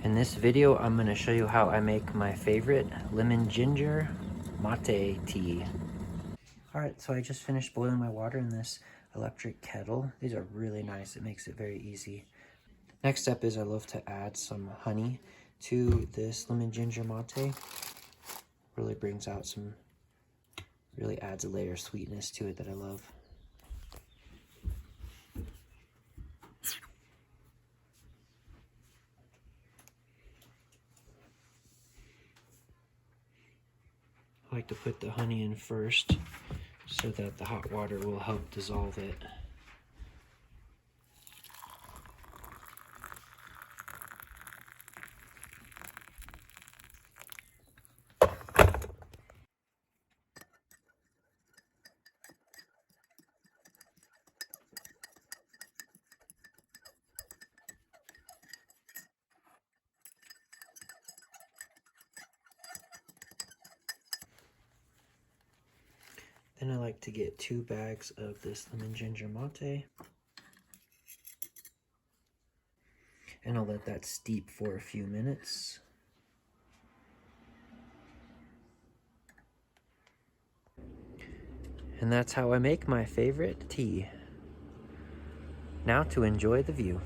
In this video, I'm going to show you how I make my favorite lemon ginger mate tea. Alright, so I just finished boiling my water in this electric kettle. These are really nice. It makes it very easy. Next step is I love to add some honey to this lemon ginger mate. Really brings out some, really adds a layer of sweetness to it that I love. I like to put the honey in first so that the hot water will help dissolve it. Then I like to get 2 bags of this lemon ginger mate. And I'll let that steep for a few minutes. And that's how I make my favorite tea. Now to enjoy the view.